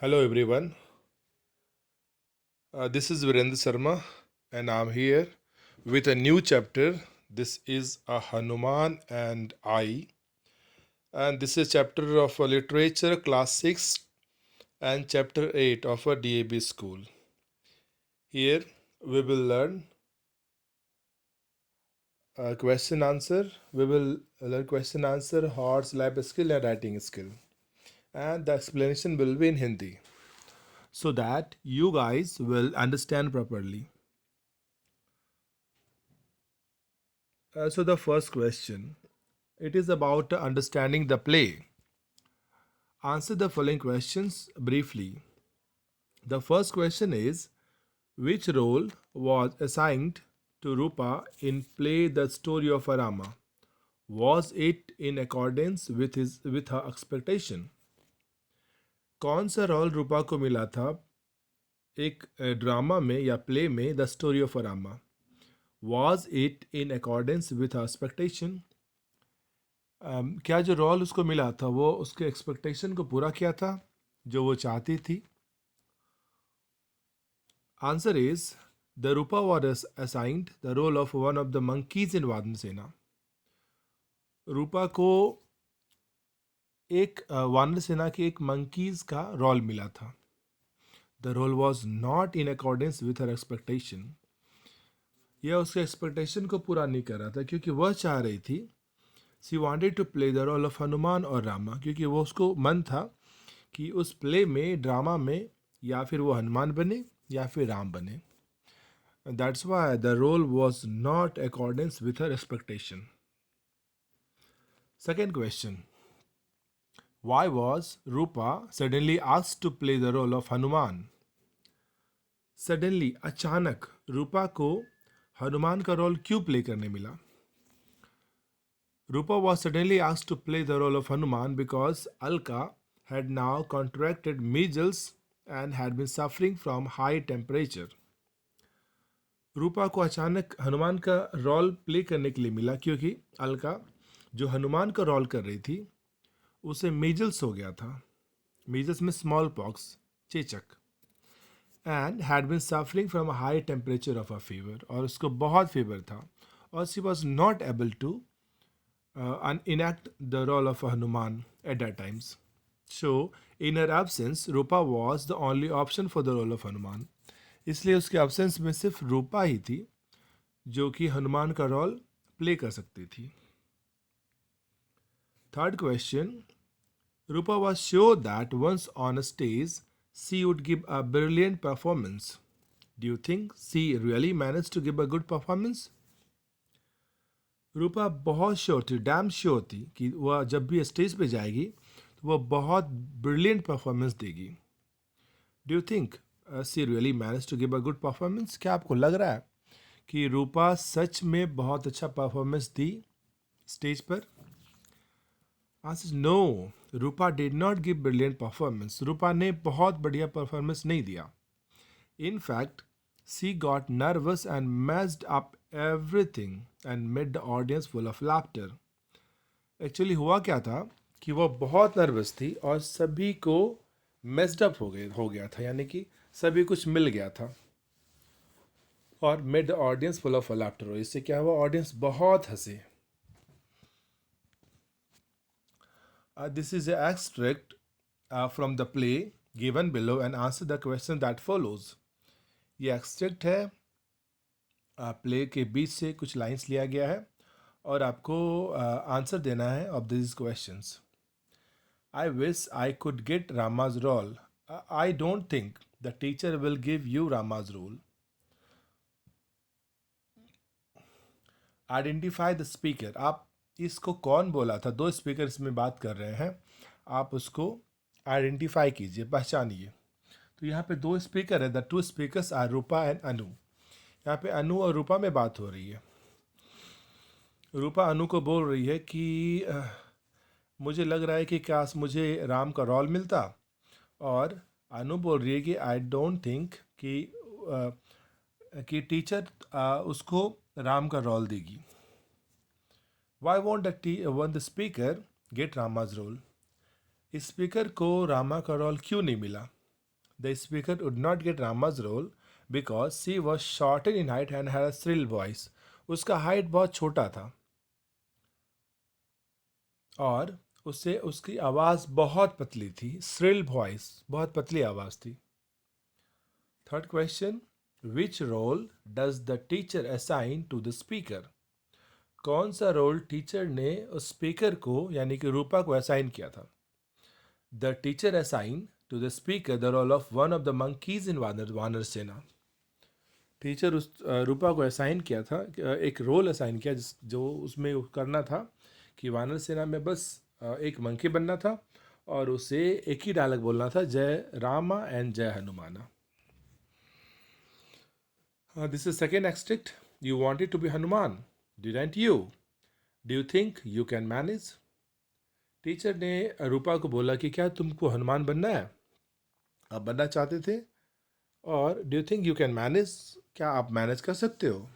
Hello everyone, this is Virendra Sharma and I'm here with a new chapter. This is a Hanuman and I, and this is chapter of literature class 6 and chapter 8 of a DAB school. Here we will learn question answer. We will learn question answer, horse lab skill and writing skill, and the explanation will be in Hindi so that you guys will understand properly. So the first question, it is about understanding the play. Answer the following questions briefly. The first question is, which role was assigned to Rupa in play The Story of Rama? Was it in accordance with her expectation? कौन सा role रूपा को मिला था एक drama में या play में the story of Rama? Was it in accordance with her expectation? क्या जो रोल उसको मिला था वो उसके एक्सपेक्टेशन को पूरा किया था जो वो चाहती थी? Answer is the Rupa was assigned the role of one of the monkeys in वानर सेना. रूपा को एक वानर सेना के एक मंकीज का रोल मिला था. The role was not in accordance with her expectation. यह उसके एक्सपेक्टेशन को पूरा नहीं कर रहा था क्योंकि वह चाह रही थी, she wanted to play the role of Hanuman और रामा, क्योंकि वो उसको मन था कि उस प्ले में ड्रामा में या फिर वो हनुमान बने या फिर राम बने. That's why the role was not accordance with her expectation. Second question, why was Rupa suddenly asked to play the role of Hanuman? Suddenly अचानक रूपा को हनुमान का रोल क्यों प्ले करने मिला? रूपा was suddenly asked to play the role of Hanuman because Alka had now contracted measles and had been suffering from high temperature. रूपा को अचानक हनुमान का role play करने के लिए मिला क्योंकि अलका जो हनुमान का रोल कर रही थी उसे मीजल्स हो गया था. मीजल्स में स्मॉल पॉक्स, चेचक. And had been suffering from high temperature of a fever, और उसको बहुत फीवर था और she was not able to enact the role of Hanuman at that times. So, in her absence, Rupa was the only option for the role of Hanuman. इसलिए उसके absence में सिर्फ रूपा ही थी जो कि हनुमान का रोल प्ले कर सकती थी. Third question, Rupa was sure that once on a stage, she would give a brilliant performance. Do you think she really managed to give a good performance? रूपा बहुत श्योर थी, डैम श्योर थी कि वह जब भी स्टेज पे जाएगी तो वह बहुत ब्रिलियंट परफॉर्मेंस देगी. Do you think she really manage to give a good performance? क्या आपको लग रहा है कि रूपा सच में बहुत अच्छा परफॉर्मेंस दी स्टेज पर? Answer no, Rupa did not give brilliant performance. Rupa ने बहुत बढ़िया परफॉर्मेंस नहीं दिया. In fact she got nervous and messed up everything and made the audience full of laughter. Actually हुआ क्या था कि वो बहुत नर्वस थी और सभी को मेस्ड अप हो गया था, यानी कि सभी कुछ मिल गया था. और made the audience full of laughter, इससे क्या हुआ, ऑडियंस बहुत हंसे. This is an extract from the play given below and answer the question that follows. ये एक्सट्रैक्ट है प्ले के बीच से कुछ लाइंस लिया गया है और आपको आंसर देना है of this questions. I wish I could get Rama's role. I don't think the teacher will give you Rama's role. Identify the speaker. आप इसको कौन बोला था, दो स्पीकर इसमें बात कर रहे हैं, आप उसको आइडेंटिफाई कीजिए, पहचानिए. तो यहाँ पे दो स्पीकर है, the two speakers are Rupa and Anu. यहाँ पे अनु और रूपा में बात हो रही है. रूपा अनु को बोल रही है कि मुझे लग रहा है कि काश मुझे राम का रोल मिलता, और अनु बोल रही है कि आई डोंट थिंक कि टीचर उसको राम का रोल देगी. Why won't the speaker get Rama's role? Speaker को रामा का रोल क्यों नहीं मिला? The speaker would not get Rama's role because she was shorter in height and had a shrill voice. उसका हाइट बहुत छोटा था और उससे उसकी आवाज़ बहुत पतली थी. श्रिल वॉइस, बहुत पतली आवाज़ थी. Third question, which role does the teacher assign to the speaker? कौन सा रोल टीचर ने उस स्पीकर को यानी कि रूपा को असाइन किया था? The teacher assign to the speaker the role of one of the monkeys in Vanar Sena. Teacher उस रूपा को असाइन किया था, एक रोल असाइन किया जो उसमें करना था कि वानर सेना में बस एक मंकी बनना था और उसे एक ही डायलॉग बोलना था, जय Rama and Jai Hanumana. This is second extract. You wanted to be Hanuman, didn't you? Do you think you can manage? Teacher ने रूपा को बोला कि क्या तुमको हनुमान बनना है, आप बनना चाहते थे, और do you think you can manage, क्या आप मैनेज कर सकते हो?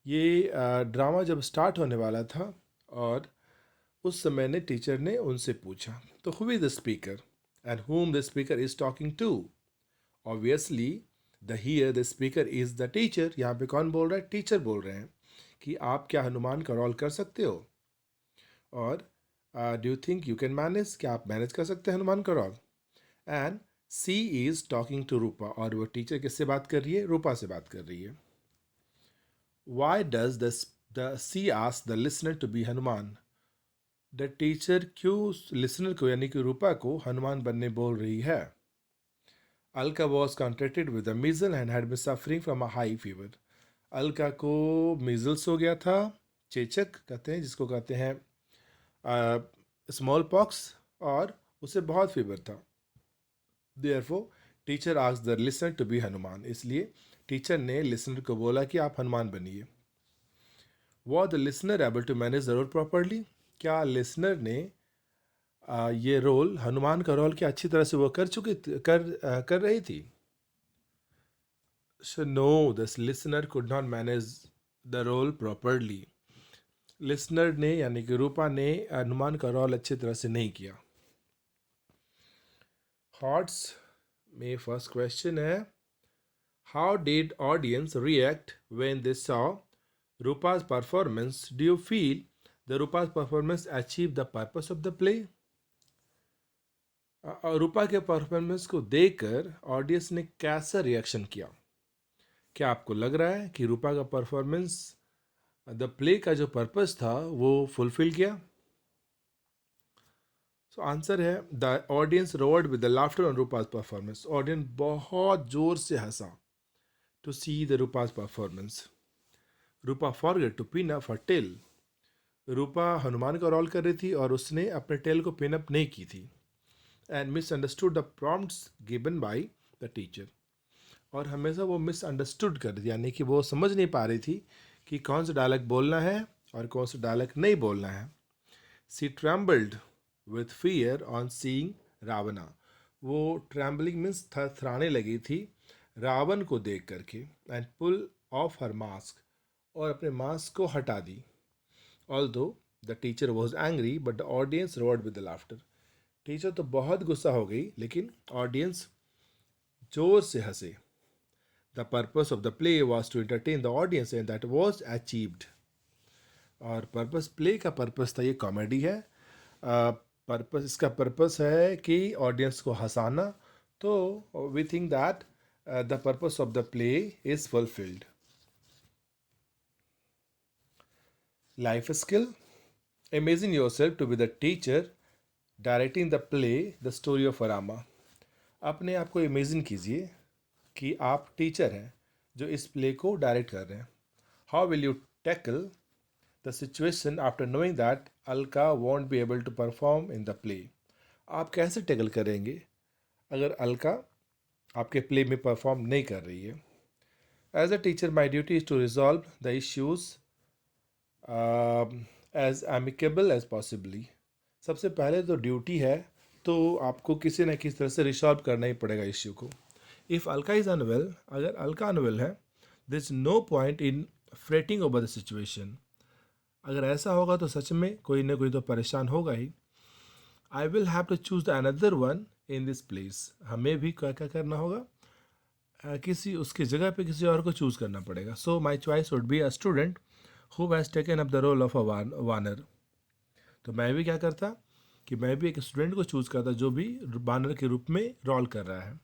ये ड्रामा जब स्टार्ट होने वाला था और उस समय ने टीचर ने उनसे पूछा, तो who is the speaker and whom the speaker is talking to? Obviously the here the speaker is the teacher. यहाँ पे कौन बोल रहा है? टीचर बोल रहे हैं कि आप क्या हनुमान का रोल कर सकते हो, और do you think you can manage, क्या आप मैनेज कर सकते हैं हनुमान का role? And she is talking to Rupa, और वो टीचर किससे बात कर रही है? रूपा से बात कर रही है. Why does the see ask the listener to be Hanuman? The teacher क्यों लिसनर को यानी कि रूपा को हनुमान बनने बोल रही है? Alka was contracted with the measle and had been suffering from a high fever. Alka को मीजल्स हो गया था, चेचक कहते हैं जिसको कहते हैं, स्मॉल पॉक्स, और उसे बहुत फीवर था. Therefore teacher asked the listener to be Hanuman. इसलिए टीचर ने लिसनर को बोला कि आप हनुमान बनिए. Was the listener able to manage the role properly? क्या लिसनर ने ये रोल, हनुमान का रोल, क्या अच्छी तरह से वो कर रही थी? So no, this listener could not manage the role properly. Listener ने यानी कि रूपा ने हनुमान का रोल अच्छी तरह से नहीं किया. थॉट्स में फर्स्ट क्वेश्चन है, how did audience react when they saw Rupa's performance? Do you feel the Rupa's performance achieve the purpose of the play? Rupa के परफॉर्मेंस को देखकर ऑडियंस ने कैसा रिएक्शन किया? क्या आपको लग रहा है कि रूपा का परफॉर्मेंस द प्ले का जो पर्पस था वो फुलफिल किया? सो आंसर है, the audience roared with the laughter on Rupa's performance. Audience बहुत जोर से हंसा to see the Rupa's performance. Rupa forget to pin up her tail. Rupa Hanuman का रोल कर रही थी और उसने अपने टेल को पिन अप नहीं की थी. And misunderstood the prompts given by the teacher. और हमेशा वो मिसअंडरस्टूड कर रही थी, यानी कि वो समझ नहीं पा रही थी कि कौन सा डायलॉग बोलना है और कौन सा डायलॉग नहीं बोलना है. She trembled with fear on seeing Ravana. वो ट्रैम्बलिंग मीन्स थरथराने लगी थी रावण को देख करके. And pull off her mask, और अपने मास्क को हटा दी. Although the teacher was angry but the audience roared with the laughter. Teacher तो बहुत गुस्सा हो गई लेकिन ऑडियंस जोर से हंसे. The purpose of the play was to entertain the audience and that was achieved. और पर्पस, प्ले का पर्पस था, ये कॉमेडी है, पर्पस, इसका पर्पस है कि ऑडियंस को हंसाना. तो we think that the purpose of the play is fulfilled. Life skill. Imagine yourself to be the teacher directing the play the story of Rama. अपने आप को इमेजिन कीजिए कि आप टीचर हैं जो इस प्ले को डायरेक्ट कर रहे हैं. How will you tackle the situation after knowing that Alka won't be able to perform in the play? आप कैसे टैकल करेंगे अगर अलका आपके प्ले में परफॉर्म नहीं कर रही है? As a teacher my duty is to resolve the issues as amicable as possibly. सबसे पहले तो ड्यूटी है, तो आपको किसी न किसी तरह से रिसॉल्व करना ही पड़ेगा इश्यू को. इफ़ अलका इज़ अनवेल, अगर अलका अनवेल है, there is no point in fretting over the situation. अगर ऐसा होगा तो सच में कोई ना कोई तो परेशान होगा ही. I will have to choose the another one in this place, हमें भी क्या क्या करना होगा, किसी उसकी जगह पे किसी और को चूज़ करना पड़ेगा. So my choice would be a student who has taken up the role of a vanar. तो मैं भी क्या करता कि मैं भी एक स्टूडेंट को चूज़ करता जो भी बानर के रूप में रोल कर रहा है.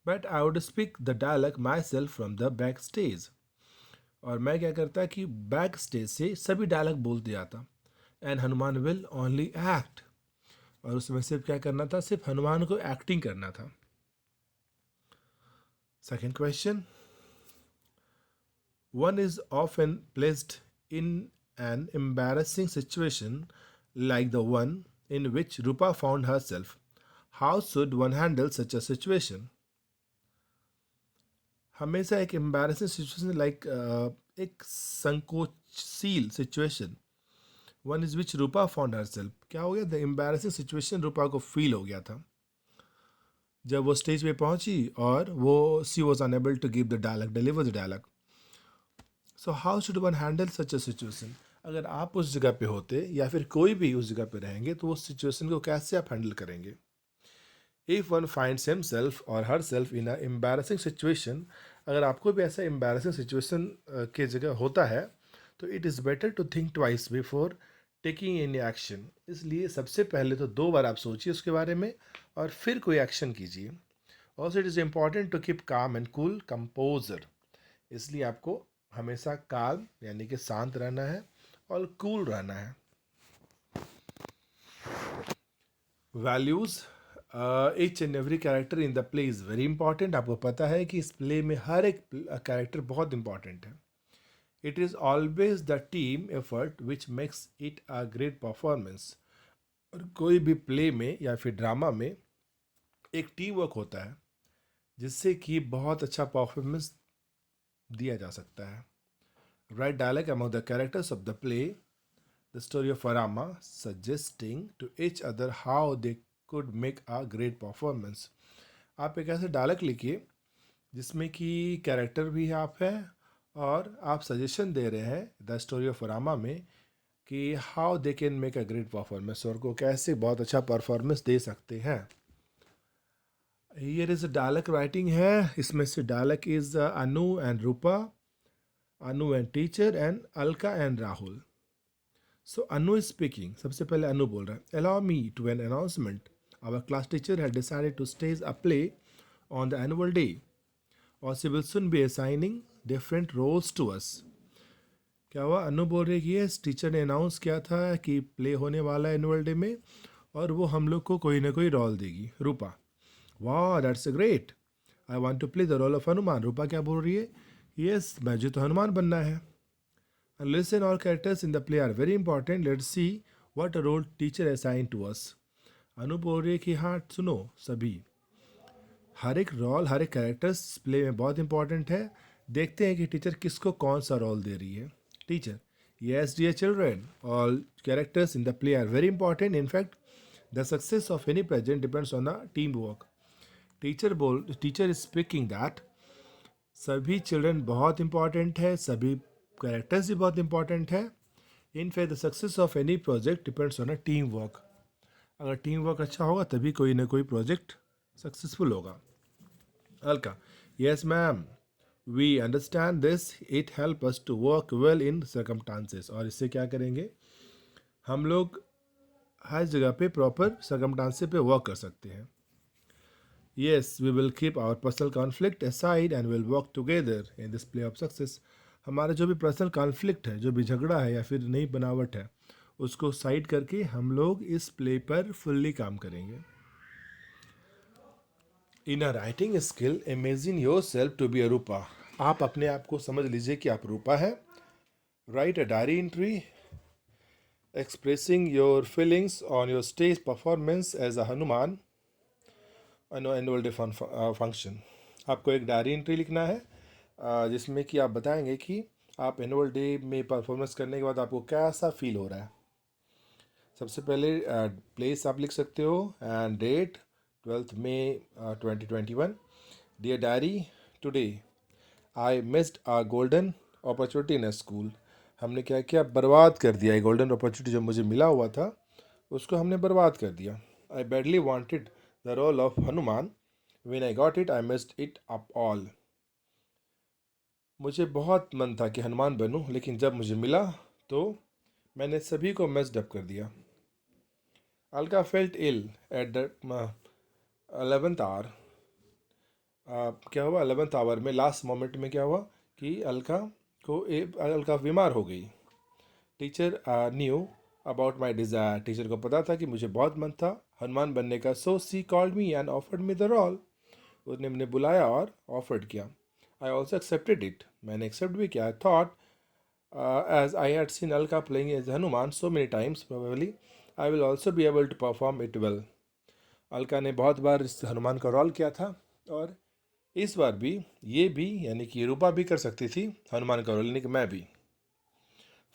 But I would speak the dialogue myself from the backstage. और मैं क्या करता कि बैक स्टेज से सभी डायलॉग बोल दिया था. And Hanuman will only act. और उसमें सिर्फ क्या करना था, सिर्फ हनुमान को एक्टिंग करना था. Second question. One is often placed in an embarrassing situation like the one in which Rupa found herself. How should one handle such a situation? हमेशा एक एम्बैरेसिंग सिचुएशन लाइक एक संकोचशील situation, one is which Rupa found herself. क्या हो गया, the embarrassing situation रूपा को feel हो गया था जब वो स्टेज पे पहुंची और वो she was unable to give the dialogue, deliver the dialogue. So how should one handle such a situation. अगर आप उस जगह पे होते या फिर कोई भी उस जगह पे रहेंगे तो उस सिचुएशन को कैसे आप हैंडल करेंगे. इफ़ वन फाइंड्स हिमसेल्फ और her self in a embarrassing situation, अगर आपको भी ऐसा एम्बैरेसिंग सिचुएशन के जगह होता है तो it is better to think twice before taking any action. इसलिए सबसे पहले तो 2 बार आप सोचिए उसके बारे में और फिर कोई एक्शन कीजिए. Also it is important to keep calm and cool composer. इसलिए आपको हमेशा काम यानी कि शांत रहना है और कूल रहना है. Values. Each and every character in the play is very important. आपको पता है कि इस प्ले में हर एक कैरेक्टर बहुत इंपॉर्टेंट है. It is always the team effort which makes it a great performance. और कोई भी प्ले में या फिर ड्रामा में एक टीम वर्क होता है जिससे कि बहुत अच्छा परफॉर्मेंस दिया जा सकता है. Write dialogue among the characters of the play, the story of Rama, suggesting to each other how they could make a great performance. आप एक ऐसे डायलॉग लिखिए जिसमें कि कैरेक्टर भी आप हैं और आप सजेशन दे रहे हैं द स्टोरी ऑफ रामा में कि how they can make a great performance, और को कैसे बहुत अच्छा परफॉर्मेंस दे सकते हैं. Here is a dialogue writing है. इसमें से dialogue is Anu and Rupa, Anu and teacher and Alka and Rahul. So Anu is speaking. सबसे पहले अनु बोल रहा है. Allow me to an announcement. Our class teacher had decided to stage a play on the annual day और she will soon be assigning different roles to us. क्या हुआ, अनु बोल रही है कि ये टीचर ने अनाउंस किया था कि प्ले होने वाला है एनुअल डे में और वो हम लोग को कोई ना कोई रोल देगी. रूपा. वाह that's great, I want to play the role of Hanuman. Rupa क्या बोल रही है, यस मुझे तो हनुमान बनना है. And listen, all characters in the play are very important. Let's see what role teacher assigned to us. अनु बोल रही है कि हाँ सुनो सभी, हर एक रोल हर एक कैरेक्टर्स प्ले में बहुत इंपॉर्टेंट है. देखते हैं कि टीचर किसको कौन सा रोल दे रही है. Teacher. Yes dear children, all characters in the play are very important. In fact the success of any present depends on a team work. Teacher is speaking that सभी चिल्ड्रन बहुत important है, सभी characters भी बहुत important है. In fact the success of any project depends on a team work. अगर team work अच्छा होगा तभी कोई ना कोई प्रोजेक्ट सक्सेसफुल होगा. Alka. Yes ma'am, we understand this, it help us to work well in circumstances. और इससे क्या करेंगे, हम लोग हर जगह पे प्रॉपर सर्कमस्टांसेस पे वर्क कर सकते हैं. Yes we will keep our personal conflict aside and will work together in this play of success. हमारा जो भी पर्सनल कॉन्फ्लिक्ट है, जो भी झगड़ा है या फिर नई बनावट है, उसको साइड करके हम लोग इस प्ले पर फुल्ली काम करेंगे. In a writing skill imagine yourself to be a Rupa. आप अपने आप को समझ लीजिए कि आप रूपा है. Write a diary entry expressing your feelings on your stage performance as a Hanuman annual day function. आपको एक डायरी एंट्री लिखना है जिसमें कि आप बताएंगे कि आप एनुअल डे में परफॉर्मेंस करने के बाद आपको कैसा फील हो रहा है. सबसे पहले प्लेस आप लिख सकते हो and date 12 May 2021. Dear diary, today I missed a golden opportunity in school. हमने क्या किया, बर्बाद कर दिया. गोल्डन अपॉर्चुनिटी जो मुझे मिला हुआ था उसको हमने बर्बाद कर दिया. I badly wanted the role of Hanuman. When I got it, I messed it up all. मुझे बहुत मन था कि हनुमान बनूं, लेकिन जब मुझे मिला तो मैंने सभी को मेस्ड अप कर दिया. Alka felt ill at the 11th hour. क्या हुआ 11th आवर में, लास्ट मोमेंट में क्या हुआ कि अलका बीमार हो गई. Teacher knew about my desire. Teacher को पता था कि मुझे बहुत मन था हनुमान बनने का. So she called me and offered me the role. उसने मुझे बुलाया और ऑफर्ड किया. I also accepted it. मैंने एक्सेप्ट भी किया. I thought as I had seen Alka playing as Hanuman so many times, probably I will also be able to perform it well. Alka ने बहुत बार इस हनुमान का रोल किया था और इस बार भी ये भी, यानी कि रूपा भी कर सकती थी हनुमान का रोल, यानी कि मैं भी.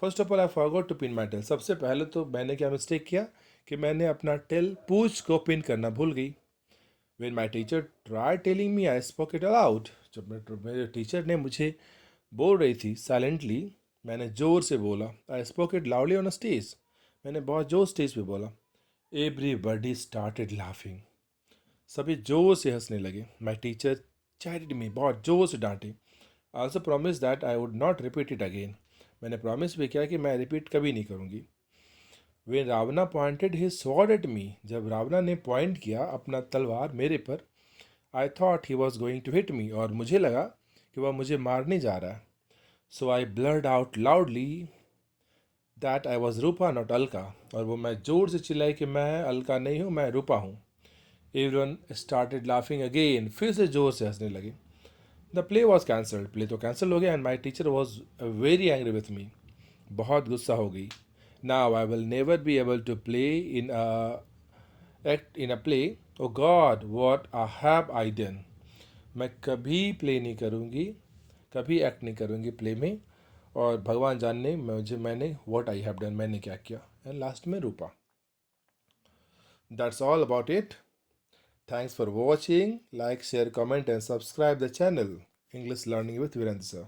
First of all I forgot to pin my tail. सबसे पहले तो मैंने क्या मिस्टेक किया कि मैंने अपना टेल, पूंछ को पिन करना भूल गई. When my teacher tried telling me, I spoke it aloud. जब मेरे टीचर ने मुझे बोल रही थी साइलेंटली, मैंने ज़ोर से बोला. I spoke it loudly on a stage. मैंने बहुत जोर स्टेज पे बोला. Everybody started laughing. सभी जोर से हंसने लगे. My teacher chatted me. बहुत जोर से डांटे. I also promise that I would not repeat it again. मैंने प्रॉमिस भी किया कि मैं रिपीट कभी नहीं करूँगी. When Ravana pointed his sword at me. जब रावणा ने पॉइंट किया अपना तलवार मेरे पर, I thought he was going to hit me. और मुझे लगा कि वह मुझे मारने जा रहा है. So I blurted out loudly that I was Rupa not Alka. और वो मैं जोर से चिल्लाई कि मैं अलका नहीं हूँ, मैं रूपा हूँ. Everyone started laughing again. फिर से जोर से हंसने लगे. The play was cancelled. Play तो कैंसिल हो गया and my teacher was very angry with me. बहुत गुस्सा हो गई. Now I will never be able to play in a act in a play. Oh God, what a have I done. मैं कभी play नहीं करूँगी, कभी एक्ट नहीं करूँगी प्ले में. और भगवान जाने मैंने what I have done, मैंने क्या किया. एंड लास्ट में रूपा. That's all about it. Thanks for watching. Like, share, comment and subscribe the channel English Learning with Virendra sir.